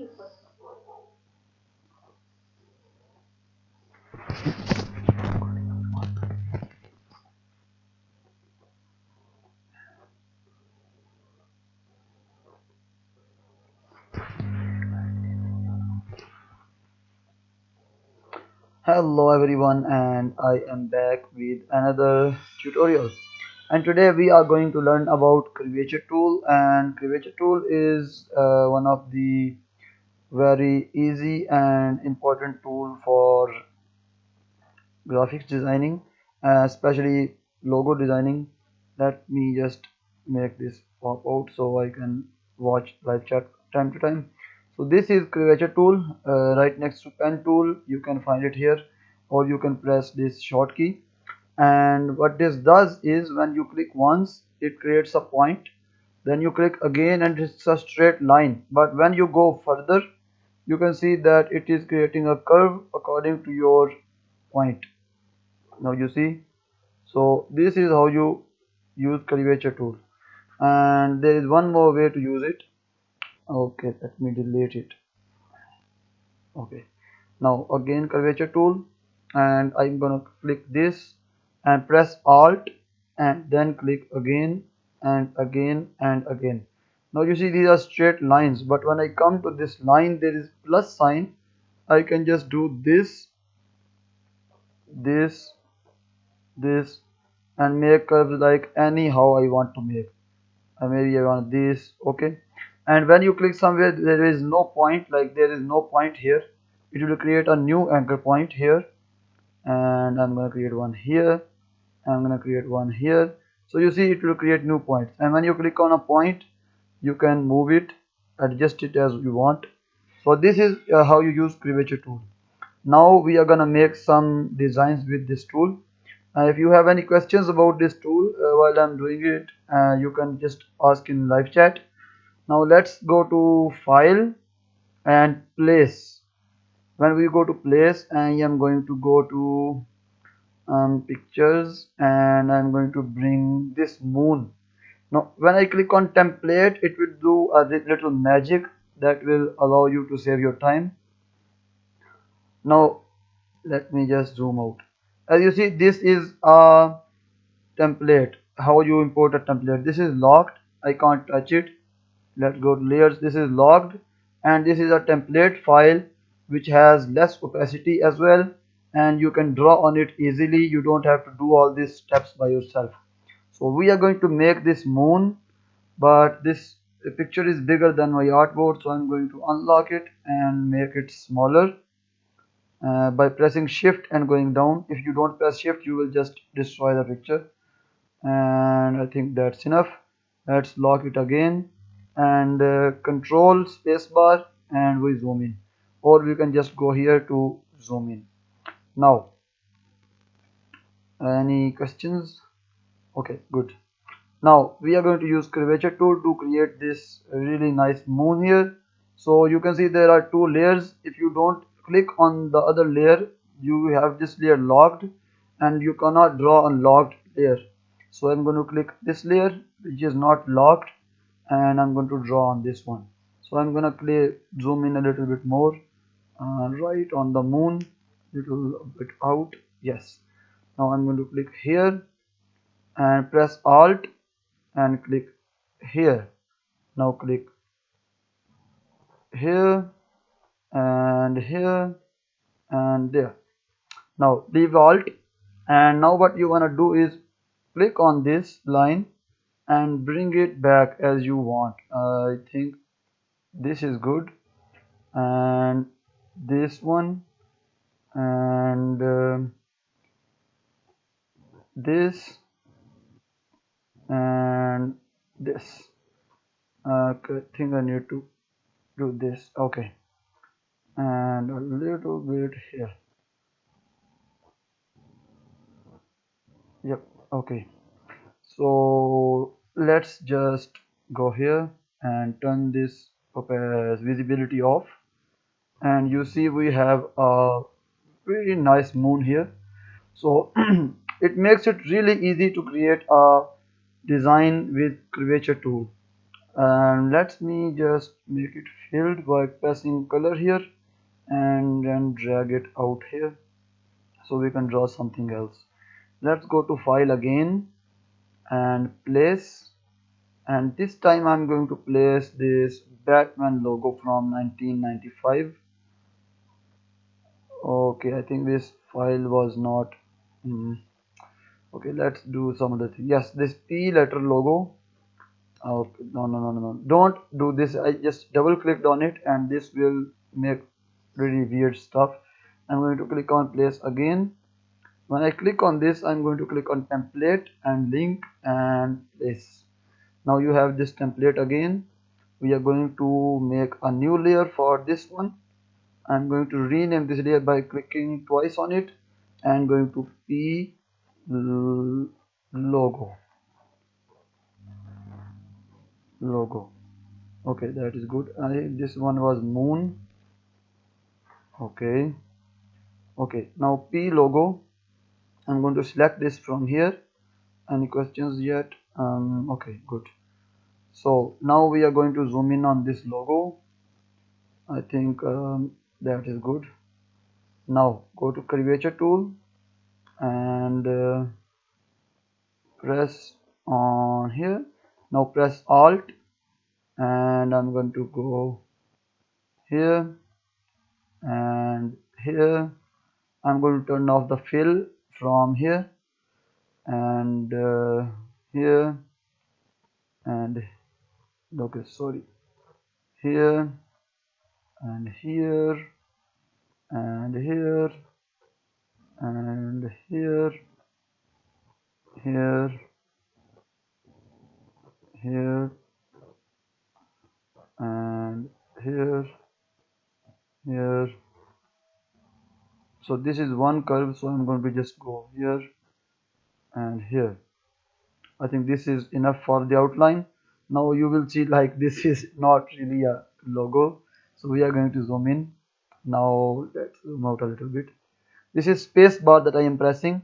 Hello everyone, and I am back with another tutorial, and today we are going to learn about Curvature Tool. And Curvature Tool is one of the very easy and important tool for graphics designing, especially logo designing. Let me just make this pop out so I can watch live chat time to time. So this is Curvature Tool, right next to Pen Tool. You can find it here, or you can press this short key. And what this does is, when you click once, it creates a point. Then you click again and it's a straight line. But when you go further, you can see that it is creating a curve according to your point. Now you see, so this is how you use Curvature Tool. And there is one more way to use it. Okay, let me delete it. Okay, now again Curvature Tool, and I'm gonna click this and press Alt, and then click again and again and again. Now you see these are straight lines, but when I come to this line, there is plus sign. I can just do this, this, this, and make curves like anyhow I want to make. Maybe I want this. Okay, and when you click somewhere there is no point, like there is no point here, it will create a new anchor point here, and I'm going to create one here, I'm going to create one here. So you see it will create new points, and when you click on a point, you can move it, adjust it as you want. So this is how you use Curvature Tool. Now we are gonna make some designs with this tool. If you have any questions about this tool while I'm doing it, you can just ask in live chat. Now let's go to File and Place. When we go to Place, I am going to go to Pictures, and I'm going to bring this moon. Now when I click on Template, it will do a little magic that will allow you to save your time. Now let me just zoom out. As you see, this is a template. How you import a template? This is locked, I can't touch it. Let's go to layers. This is locked, and this is a template file which has less opacity as well, and you can draw on it easily. You don't have to do all these steps by yourself. So we are going to make this moon, but this picture is bigger than my artboard, so I'm going to unlock it and make it smaller by pressing shift and going down. If you don't press shift, you will just destroy the picture, and I think that's enough. Let's lock it again, and control spacebar, and we zoom in, or we can just go here to zoom in. Now any questions? Okay, good. Now we are going to use Curvature Tool to create this really nice moon here. So you can see there are two layers. If you don't click on the other layer, you have this layer locked, and you cannot draw a locked layer. So I'm going to click this layer which is not locked, and I'm going to draw on this one. So I'm going to zoom in a little bit more, right on the moon, little bit out. Yes. Now I'm going to click here and press Alt and click here. Now click here and here and there. Now leave Alt, and now what you want to do is click on this line and bring it back as you want. I think this is good, and this one, and this, and this. I think I need to do this. Okay, and a little bit here. Yep. Okay, so let's just go here and turn this visibility off, and you see we have a very nice moon here. So it makes it really easy to create a design with Curvature Tool. And let me just make it filled by pressing color here and then drag it out here so we can draw something else. Let's go to file again and place, and this time I'm going to place this Batman logo from 1995. Okay, I think this file was not okay, let's do some other thing. Yes, this P letter logo. Okay, no, don't do this. I just double clicked on it and this will make really weird stuff. I'm going to click on place again. When I click on this, I'm going to click on template and link and place. Now you have this template again. We are going to make a new layer for this one. I'm going to rename this layer by clicking twice on it and going to P logo. Okay, that is good. This one was moon. Okay, now P logo. I'm going to select this from here. Any questions yet? Okay, good. So now we are going to zoom in on this logo. I think that is good. Now go to Curvature Tool and press on here. Now press Alt and I'm going to go here and here. I'm going to turn off the fill from here and here and okay, sorry, here and here and here and here, here, here and here, here. So this is one curve, so I'm going to just go here and here. I think this is enough for the outline. Now you will see like this is not really a logo, so we are going to zoom in. Now let's zoom out a little bit. This is space bar that I am pressing.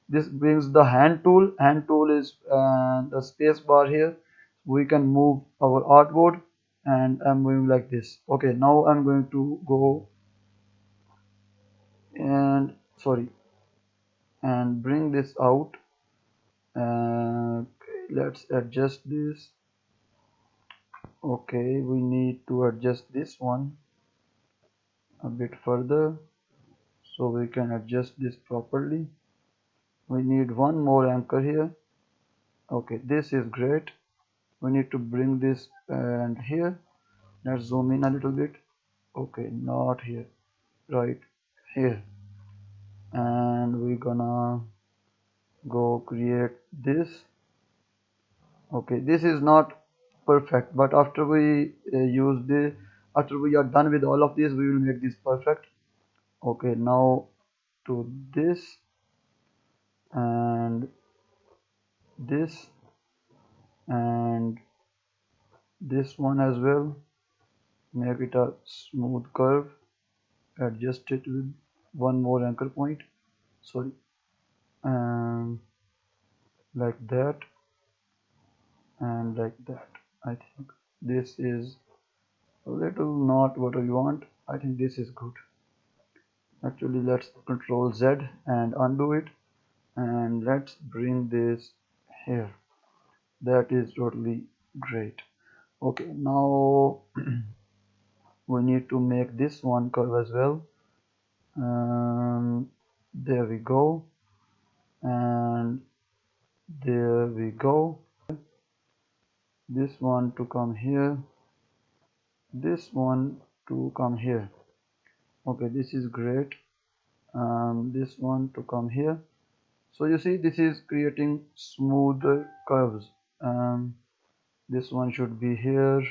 This brings the hand tool. Hand tool is the space bar here. We can move our artboard and I'm going like this. Okay, now I'm going to go and sorry and bring this out. Okay, let's adjust this. Okay, we need to adjust this one a bit further so we can adjust this properly. We need one more anchor here. Okay, this is great. We need to bring this and here. Let's zoom in a little bit. Okay, not here, right here. And we're gonna go create this. Okay, this is not perfect, but after we use this, after we are done with all of this, we will make this perfect. Okay, now to this and this and this one as well. Make it a smooth curve. Adjust it with one more anchor point. Sorry, and like that and like that. I think this is a little not what we want. I think this is good. Actually, let's Control Z and undo it, and let's bring this here. That is totally great. Okay, now we need to make this one curve as well. There we go, and there we go. This one to come here, this one to come here. Okay, this is great. This one to come here. So you see, this is creating smoother curves. This one should be here.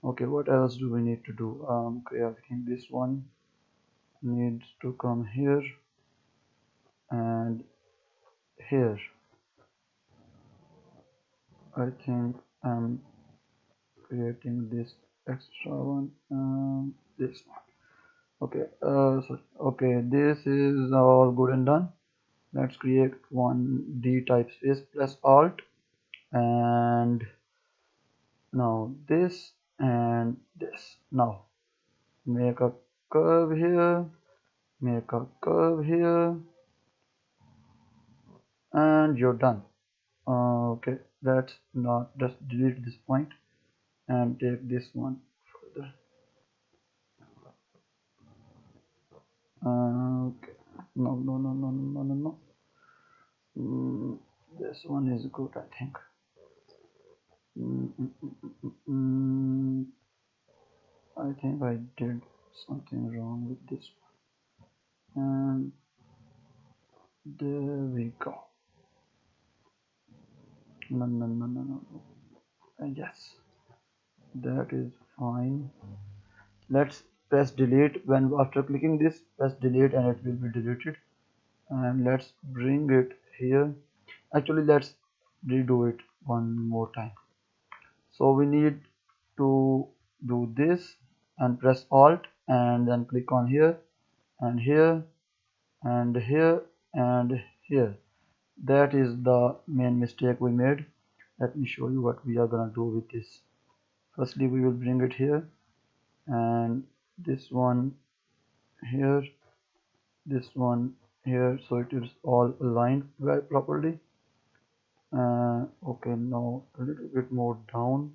Okay, what else do we need to do? Okay, I think this one needs to come here and here. I think I'm creating this extra one. This one. Okay, sorry. Okay, this is all good and done. Let's create one D type space, press Alt and Now this and this. Now make a curve here, make a curve here, and you're done. Okay, let's not just delete this point and take this one further. Okay, no. This one is good, I think. Mm, mm, mm, mm. I think I did something wrong with this one. And there we go. No. Yes, that is fine. Let's press delete. When after clicking this, press delete and it will be deleted. And let's bring it here. Actually, let's redo it one more time. So we need to do this and press alt and then click on here and here and here and here. That is the main mistake we made. Let me show you what we are gonna do with this. Firstly, we will bring it here and this one here, this one here, so it is all aligned very properly. Okay, now a little bit more down.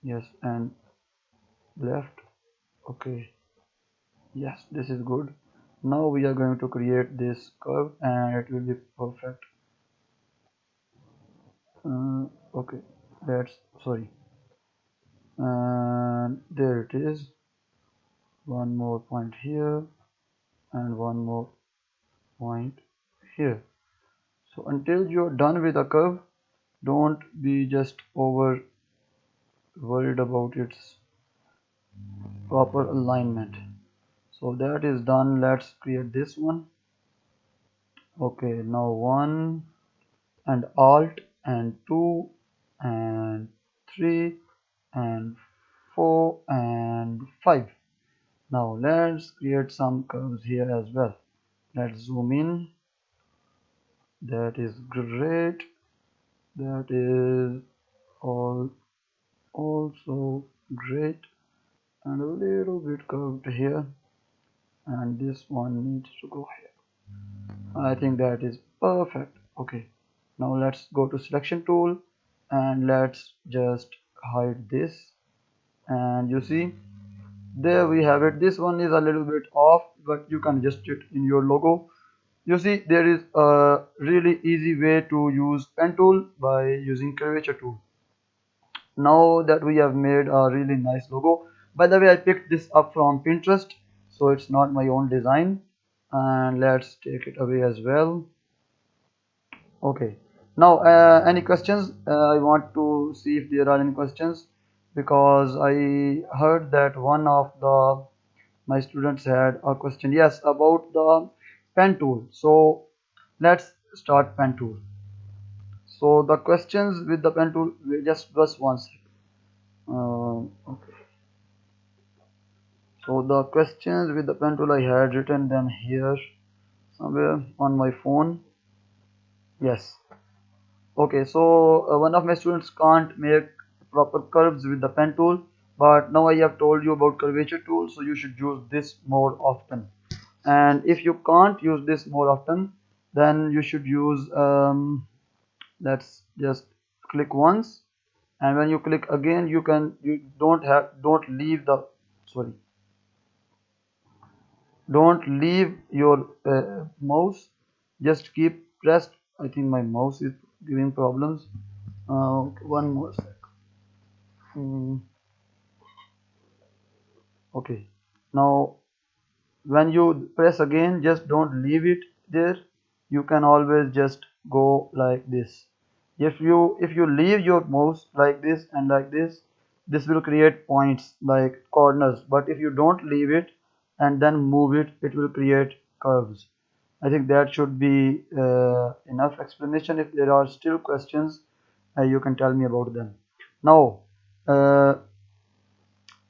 Yes, and left. Okay, yes, this is good. Now we are going to create this curve and it will be perfect. Okay, that's sorry. And there it is. One more point here and one more point here. So until you're done with the curve, don't be just over worried about its proper alignment. So that is done. Let's create this one. Okay, now 1 and alt and 2 and 3 and 4 and 5. Now let's create some curves here as well. Let's zoom in. That is great. That is also great, and a little bit curved here, and this one needs to go here. I think that is perfect. Okay, now let's go to selection tool and let's just hide this, and you see there we have it. This one is a little bit off, but you can adjust it in your logo. You see there is a really easy way to use pen tool by using curvature tool. Now that we have made a really nice logo, by the way, I picked this up from Pinterest, so it's not my own design, and let's take it away as well. Okay, now any questions? I want to see if there are any questions, because I heard that one of the my students had a question, yes, about the pen tool. So let's start pen tool. So the questions with the pen tool, just one second. Okay. So the questions with the pen tool, I had written them here somewhere on my phone. Yes. Okay, so one of my students can't make proper curves with the pen tool, but now I have told you about curvature tool, so you should use this more often. And if you can't use this more often, then you should use let's just click once, and when you click again, you don't leave the sorry don't leave your mouse, just keep pressed. I think my mouse is giving problems. One more sec. Mm, okay, now when you press again, just don't leave it there. You can always just go like this. If you leave your mouse like this and like this will create points like corners, but if you don't leave it and then move it, it will create curves. I think that should be enough explanation. If there are still questions, you can tell me about them. Now uh,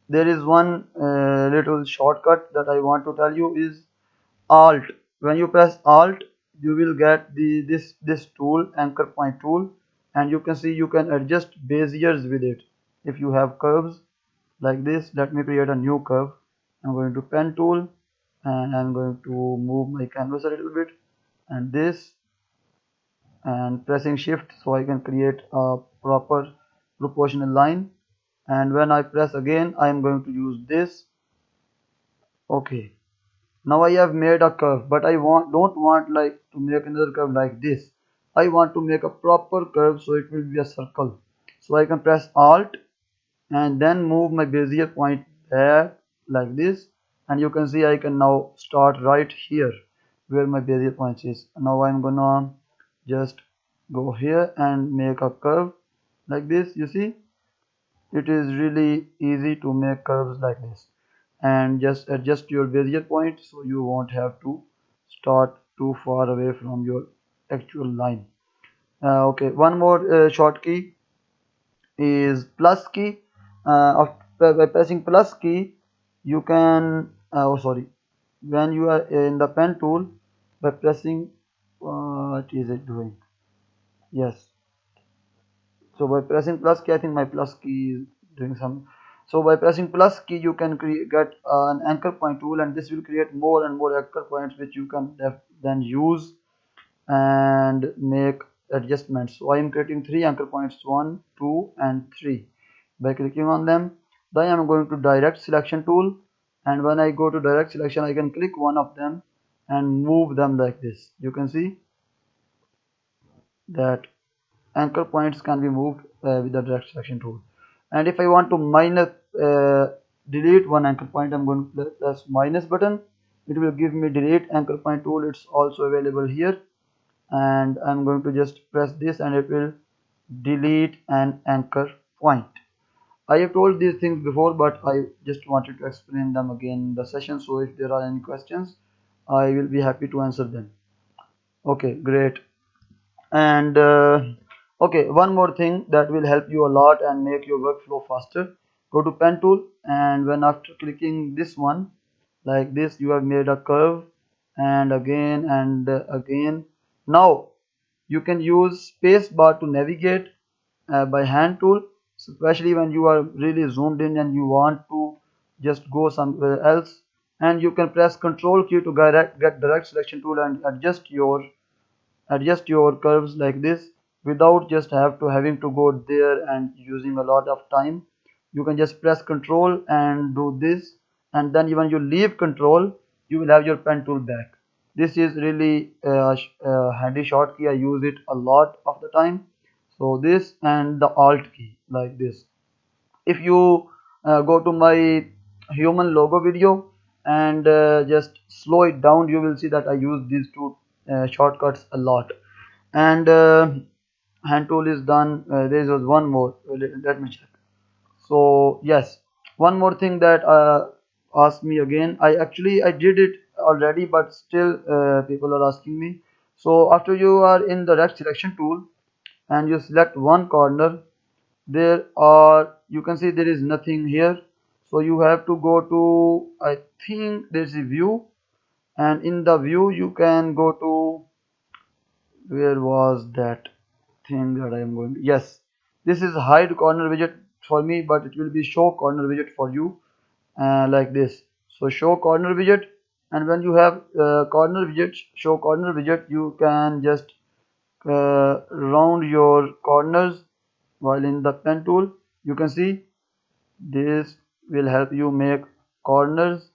there is one little shortcut that I want to tell you is alt. When you press alt, you will get this tool, anchor point tool, and you can see you can adjust beziers with it. if you have curves like this, let me create a new curve. I'm going to pen tool and I'm going to move my canvas a little bit and this, and pressing shift so I can create a proper proportional line. And when I press again, I am going to use this. Okay, now I have made a curve, but I don't want like to make another curve like this. I want to make a proper curve, so it will be a circle. So I can press Alt and then move my Bezier point back like this, and you can see I can now start right here where my Bezier point is. Now I'm gonna just go here and make a curve like this. You see, it is really easy to make curves like this, and just adjust your Bezier point so you won't have to start too far away from your actual line. Okay, one more short key is plus key. By pressing plus key, you can oh sorry, when you are in the pen tool, by pressing what is it doing? Yes, so by pressing plus key, I think my plus key is doing some. So by pressing plus key, you can get an anchor point tool, and this will create more and more anchor points which you can then use and make adjustments. So I am creating 3 anchor points, 1, 2 and 3. By clicking on them, then I am going to direct selection tool, and when I go to direct selection, I can click one of them and move them like this. You can see that anchor points can be moved with the direct selection tool. And if I want to delete one anchor point, I'm going to press minus button. It will give me delete anchor point tool. It's also available here, and I'm going to just press this and it will delete an anchor point. I have told these things before, but I just wanted to explain them again in the session, so if there are any questions, I will be happy to answer them. Okay, great. And okay, one more thing that will help you a lot and make your workflow faster. Go to pen tool, and when after clicking this one like this, you have made a curve, and again. Now you can use space bar to navigate by hand tool, especially when you are really zoomed in and you want to just go somewhere else. And you can press Control key to get direct selection tool and adjust your curves like this without just having to go there and using a lot of time. You can just press Control and do this, and then when you leave Control, you will have your pen tool back. This is really a handy short key. I use it a lot of the time. So this and the Alt key like this. If you go to my human logo video and just slow it down, you will see that I use these two shortcuts a lot. And hand tool is done. There was one more. Let me check. So yes, one more thing that asked me again. I did it already, but still people are asking me. So after you are in the direct selection tool and you select one corner, there are, you can see there is nothing here. So you have to go to, I think there's a view, and in the view you can go to, where was that thing that I am going to, yes, this is hide corner widget for me, but it will be show corner widget for you like this. So show corner widget, and when you have corner widget, show corner widget, you can just round your corners while in the pen tool. You can see this will help you make corners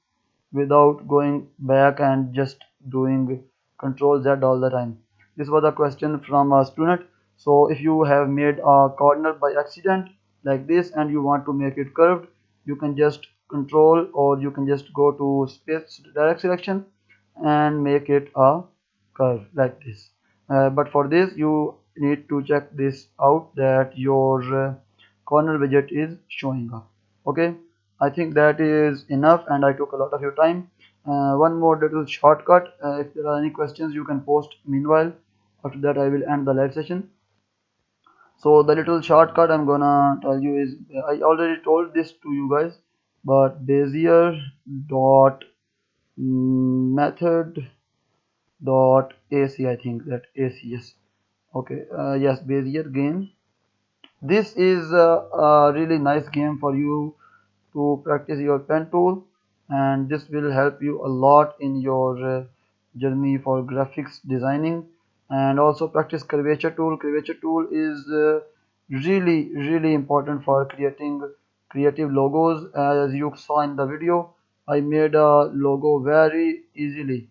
without going back and just doing Control Z all the time. This was a question from a student. So if you have made a corner by accident like this and you want to make it curved, you can just control, or you can just go to space direct selection and make it a curve like this. But for this you need to check this out, that your corner widget is showing up. Okay, I think that is enough, and I took a lot of your time. One more little shortcut. If there are any questions, you can post meanwhile. After that, I will end the live session. So the little shortcut I'm gonna tell you is, I already told this to you guys, but Bezier dot method dot AC, I think that AC, yes. Okay, yes, Bezier game This is a really nice game for you to practice your pen tool, and this will help you a lot in your journey for graphics designing. And also practice curvature tool. Curvature tool is really important for creating creative logos. As you saw in the video, I made a logo very easily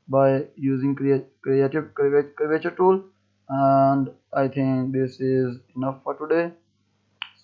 by using curvature tool. And I think this is enough for today.